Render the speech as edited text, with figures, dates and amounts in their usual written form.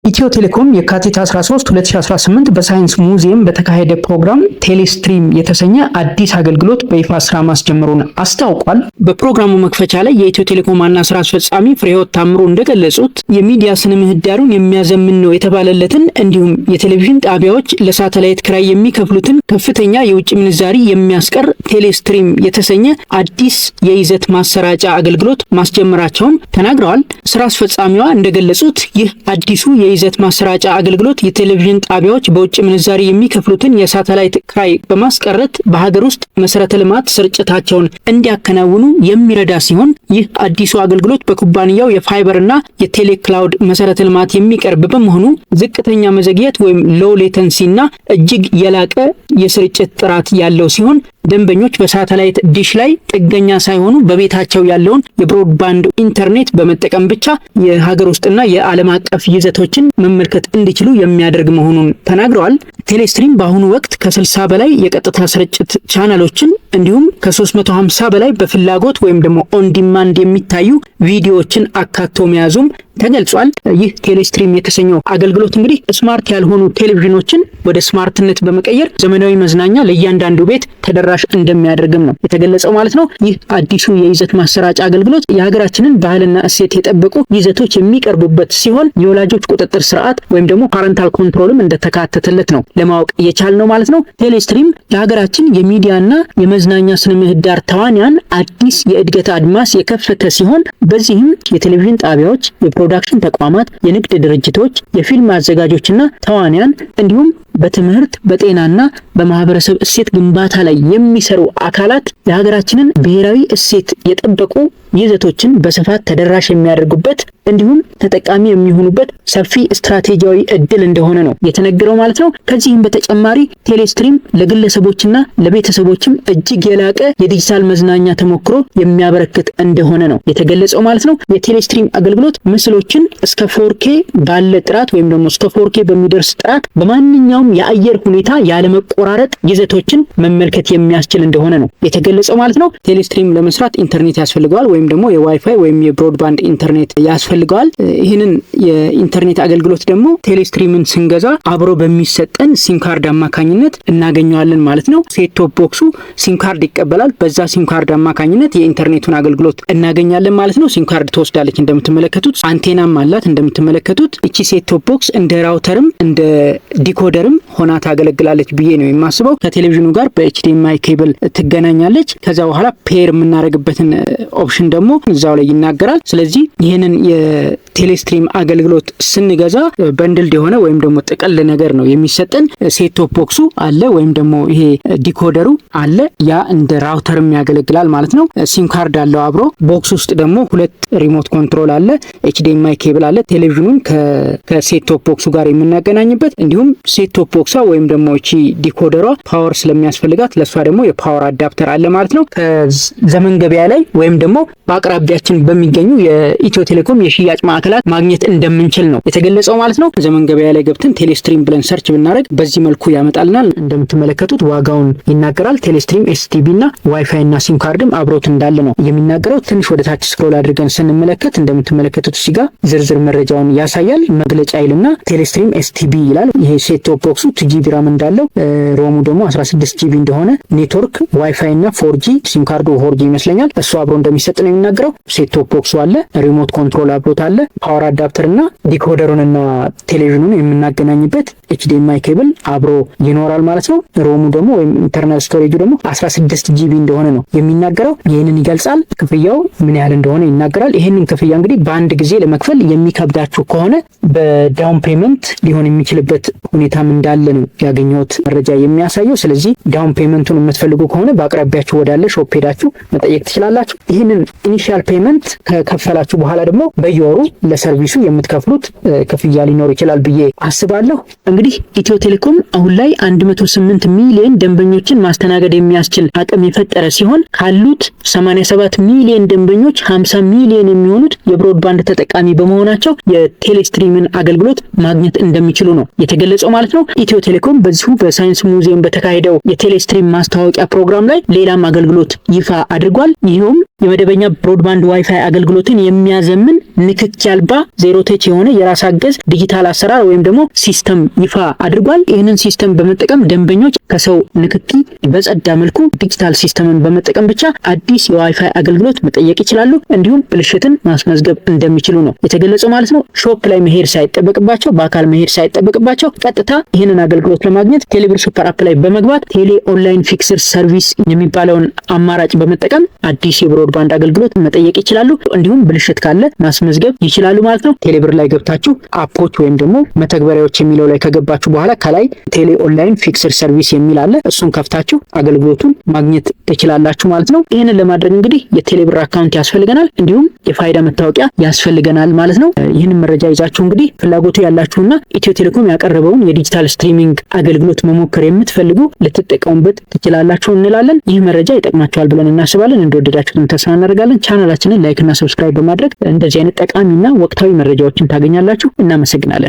ኢትዮ ቴሌኮም የካቲት 13 2018 በሳይንስ ሙዚየም በተካሄደ ፕሮግራም ቴሌስትሪም የተሰኘ አዲስ አገልግሎት በይፋ ስራ ማስጀመሩን አስታውቋል። በፕሮግራሙ መክፈቻ ላይ የኢትዮ ቴሌኮም ዋና ስራ አስፈጻሚ ፍሬህይወት ታምሩ እንደገለጹት የሚዲያ ስነ ምህዳሩን የሚያዘምን ነው የተባለለትን እንዲሁም የቴሌቪዥን ጣቢያዎች ለሳተላይት ክራይ የሚከፍሉትን ከፍተኛ የውጭ ምንዛሪ የሚያስቀር ቴሌስትሪም የተሰኘ አዲስ የይዘት ማሰራጫ አገልግሎት ማስጀመራቸውን ተናግረዋል። ስራ አስፈጻሚዋ እንደገለጹት ይህ አዲሱ የይዘት ማሰራጫ አገልግሎት የቴሌቪዥን ጣቢያዎች በውጭ ምንዛሪ የሚከፍሉትን የሳተላይት ክራይ በማስቀረት በሀገር ውስጥ መሰረተ ልማት ስርጭታቸውን እንዲያከናውኑ የሚረዳ ሲሆን ይህ አዲሱ አገልግሎት በኩባንያው የፋይበርና የቴሌክላውድ መሰረተ ልማት የሚቀርብ በመሆኑ ዝቅተኛ መዘግየት ወይም ሎው ሌተንሲና እጅግ የላቀ የስርጭት ጥራት ያለው ሲሆን ደንበኞች በሳተላይት ዲሽ ላይ ጥገኛ ሳይሆኑ በቤታቸው ያለውን የብሮድባንድ ኢንተርኔት በመጠቀም ብቻ የሀገር ውስጥና የዓለም አቀፍ ይዘቶችን መመልከት እንዲችሉ የሚያደርግ መሆኑን ተናግረዋል። ቴሌስትሪም በአሁኑ ወቅት ከ60 በላይ የቀጥታ ስርጭት ቻናሎችን እንዲሁም ከ350 በላይ በፍላጎት ወይም ደግሞ ኦን ዲማንድ የሚታዩ ቪዲዮዎችን አካቶ መያዙም ተገልጿል። ይህ ቴሌስትሪም የተሰኘው አገልግሎት እንግዲህ ስማርት ያልሆኑ ቴሌቪዥኖችን ወደ ስማርትነት በመቀየር ዘመናዊ መዝናኛ ለእያንዳንዱ ቤት ተደራሽ እንደሚያደርግም ነው የተገለጸው ማለት ነው። ይህ አዲሱ የይዘት ማሰራጫ አገልግሎት የሀገራችንን ባህልና እሴት የጠበቁ ይዘቶች የሚቀርቡበት ሲሆን የወላጆች ቁጥጥር ስርዓት ወይም ደግሞ ፓረንታል ኮንትሮልም እንደተካተተለት ነው ለማወቅ የቻልነው ማለት ነው። ቴሌስትሪም ለሀገራችን የሚዲያና የመዝናኛ ስነ ምህዳር ተዋንያን አዲስ የእድገት አድማስ የከፈተ ሲሆን በዚህም የቴሌቪዥን ጣቢያዎች፣ የፕሮዳክሽን ተቋማት፣ የንግድ ድርጅቶች፣ የፊልም አዘጋጆችና ተዋንያን እንዲሁም በትምህርት በጤናና በማህበረሰብ እሴት ግንባታ ላይ የሚሰሩ አካላት የሀገራችንን ብሔራዊ እሴት የጠበቁ ይዘቶችን በስፋት ተደራሽ የሚያደርጉበት እንዲሁም ተጠቃሚ የሚሆኑበት ሰፊ ስትራቴጂያዊ እድል እንደሆነ ነው የተነገረው ማለት ነው። ከዚህም በተጨማሪ ቴሌስትሪም ለግለሰቦችና ለቤተሰቦችም እጅግ የላቀ የዲጂታል መዝናኛ ተሞክሮ የሚያበረክት እንደሆነ ነው የተገለጸው ማለት ነው። የቴሌስትሪም አገልግሎት ምስሎችን እስከ 4K ባለ ጥራት ወይም ደግሞ እስከ 4K በሚደርስ ጥራት በማንኛውም የአየር ሁኔታ ያለመቆራረጥ ይዘቶችን መመልከት የሚያስችል እንደሆነ ነው የተገለጸው ማለት ነው። ቴሌስትሪም ለመስራት ኢንተርኔት ያስፈልገዋል ወይም ደግሞ የዋይፋይ ወይም የብሮድባንድ ኢንተርኔት ያስፈልገዋል። ይህንን የኢንተርኔት አገልግሎት ደግሞ ቴሌስትሪምን ስንገዛ አብሮ በሚሰጠን ሲም ካርድ አማካኝነት እናገኘዋለን ማለት ነው። ሴት ቶፕ ቦክሱ ሲም ካርድ ይቀበላል። በዛ ሲም ካርድ አማካኝነት የኢንተርኔቱን አገልግሎት እናገኛለን ማለት ነው። ሲም ካርድ ትወስዳለች እንደምትመለከቱት፣ አንቴናም አላት እንደምትመለከቱት። እቺ ሴት ቶፕ ቦክስ እንደ ራውተርም እንደ ዲኮደርም ሆና ታገለግላለች ብዬ ነው የማስበው። ከቴሌቪዥኑ ጋር በኤችዲኤምአይ ኬብል ትገናኛለች። ከዛ በኋላ ፔር የምናደርግበትን ኦፕሽን ደግሞ እዛው ላይ ይናገራል። ስለዚህ ይህንን የቴሌስትሪም አገልግሎት ስንገዛ በንድልድ የሆነ ወይም ደግሞ ጥቅል ነገር ነው የሚሰጠን። ሴት ቶፕ ቦክሱ አለ ወይም ደግሞ ይሄ ዲኮደሩ አለ። ያ እንደ ራውተርም ያገለግላል ማለት ነው። ሲም ካርድ አለው አብሮ። ቦክስ ውስጥ ደግሞ 2 ሪሞት ኮንትሮል አለ፣ ኤችዲኤምአይ ኬብል አለ። ቴሌቪዥኑን ከሴት ቶፕ ቦክሱ ጋር የምናገናኝበት እንዲሁም ሴት ቶፕ ቦክሷ ወይም ደግሞ እቺ ዲኮደሯ ፓወር ስለሚያስፈልጋት ለሷ ደግሞ የፓወር አዳፕተር አለ ማለት ነው። ከዘመን ገበያ ላይ ወይም ደግሞ በአቅራቢያችን በሚገኙ የኢትዮ ቴሌኮም የሽያጭ ማዕከላት ማግኘት እንደምንችል ነው የተገለጸው ማለት ነው። ዘመን ገበያ ላይ ገብተን ቴሌስትሪም ብለን ሰርች ብናደርግ በዚህ መልኩ ያመጣልናል። እንደምትመለከቱት ዋጋውን ይናገራል። ቴሌስትሪም ኤስቲቢ እና ዋይፋይ እና ሲም ካርድም አብሮት እንዳለ ነው የሚናገረው። ትንሽ ወደ ታች ስክሮል አድርገን ስንመለከት እንደምትመለከቱት እዚህ ጋር ዝርዝር መረጃውን ያሳያል። መግለጫ ይልና ቴሌስትሪም ኤስቲቢ ይላል። ይሄ ሴት ቶፕ ቦክሱ 2GB ራም እንዳለው፣ ሮሙ ደግሞ 16GB እንደሆነ፣ ኔትወርክ ዋይፋይ እና 4G ሲም ካርዱ 4G ይመስለኛል እሱ አብሮ እንደሚሰጥ ነው የሚናገረው። ሴት ቶፕ ቦክሱ አለ፣ ሪሞት ኮንትሮል አብሮት አለ፣ ፓወር አዳፕተር እና ዲኮደሩን እና ቴሌቪዥኑን የምናገናኝበት ኤችዲኤምአይ ኬብል አብሮ ይኖራል ማለት ነው። ሮሙ ደግሞ ወይም ኢንተርናል ስቶሬጁ ደግሞ 16GB እንደሆነ ነው የሚናገረው። ይህንን ይገልጻል። ክፍያው ምን ያህል እንደሆነ ይናገራል። ይህንን ክፍያ እንግዲህ በአንድ ጊዜ ለመክፈል የሚከብዳችሁ ከሆነ በዳውን ፔመንት ሊሆን የሚችልበት ሁኔታም እንዳለ ነው ያገኘሁት መረጃ የሚያሳየው። ስለዚህ ዳውን ፔመንቱን የምትፈልጉ ከሆነ በአቅራቢያችሁ ወዳለ ሾፕ ሄዳችሁ መጠየቅ ትችላላችሁ። ይህንን ኢኒሺያል ፔመንት ከከፈላችሁ በኋላ ደግሞ በየወሩ ለሰርቪሱ የምትከፍሉት ክፍያ ሊኖር ይችላል ብዬ አስባለሁ። እንግዲህ ኢትዮ ቴሌኮም አሁን ላይ 108 ሚሊዮን ደንበኞችን ማስተናገድ የሚያስችል አቅም የፈጠረ ሲሆን ካሉት 87 ሚሊዮን ደንበኞች 50 ሚሊዮን የሚሆኑት የብሮድባንድ ተጠቃሚ በመሆናቸው የቴሌስትሪምን አገልግሎት ማግኘት እንደሚችሉ ነው የተገለጸው ማለት ነው። ኢትዮ ቴሌኮም በዚሁ በሳይንስ ሙዚየም በተካሄደው የቴሌስትሪም ማስታወቂያ ፕሮግራም ላይ ሌላም አገልግሎት ይፋ አድርጓል። ይህም የመደበኛ ብሮድባንድ ዋይፋይ አገልግሎትን የሚያዘምን ንክኪ አልባ ዜሮ ተች የሆነ የራስ አገዝ ዲጂታል አሰራር ወይም ደግሞ ሲስተም ይፋ አድርጓል። ይህንን ሲስተም በመጠቀም ደንበኞች ከሰው ንክኪ በጸዳ መልኩ ዲጂታል ሲስተምን በመጠቀም ብቻ አዲስ የዋይፋይ አገልግሎት መጠየቅ ይችላሉ። እንዲሁም ብልሽትን ማስመዝገብ እንደሚችሉ ነው የተገለጸው ማለት ነው። ሾፕ ላይ መሄድ ሳይጠበቅባቸው፣ በአካል መሄድ ሳይጠበቅባቸው ቀጥታ ይህንን አገልግሎት ለማግኘት ቴሌብር ሱፐር አፕ ላይ በመግባት ቴሌ ኦንላይን ፊክስድ ሰርቪስ የሚባለውን አማራጭ በመጠቀም አዲስ የብሮድባንድ አገልግሎት መጠየቅ ይችላሉ። እንዲሁም ብልሽት ካለ ማስመዝገብ ይችላሉ ማለት ነው። ቴሌብር ላይ ገብታችሁ አፖች ወይም ደግሞ መተግበሪያዎች የሚለው ላይ ከገባችሁ በኋላ ከላይ ቴሌ ኦንላይን ፊክስድ ሰርቪስ የሚል አለ። እሱን ከፍታችሁ አገልግሎቱን ማግኘት ትችላላችሁ ማለት ነው። ይህንን ለማድረግ እንግዲህ የቴሌብር አካውንት ያስፈልገናል፣ እንዲሁም የፋይዳ መታወቂያ ያስፈልገናል ማለት ነው። ይህንን መረጃ ይዛችሁ እንግዲህ ፍላጎቱ ያላችሁና ኢትዮ ቴሌኮም ያቀረበውን የዲጂታል ስትሪሚንግ አገልግሎት መሞከር የምትፈልጉ ልትጠቀሙበት ትችላላችሁ እንላለን። ይህ መረጃ ይጠቅማችኋል ብለን እናስባለን። እንደወደዳችሁትም ተስፋ እናደርጋለን። ቻናላችንን ላይክ እና ሰብስክራይብ በማድረግ እንደዚህ አይነት ጠቃሚና ወቅታዊ መረጃዎችን ታገኛላችሁ። እናመሰግናለን።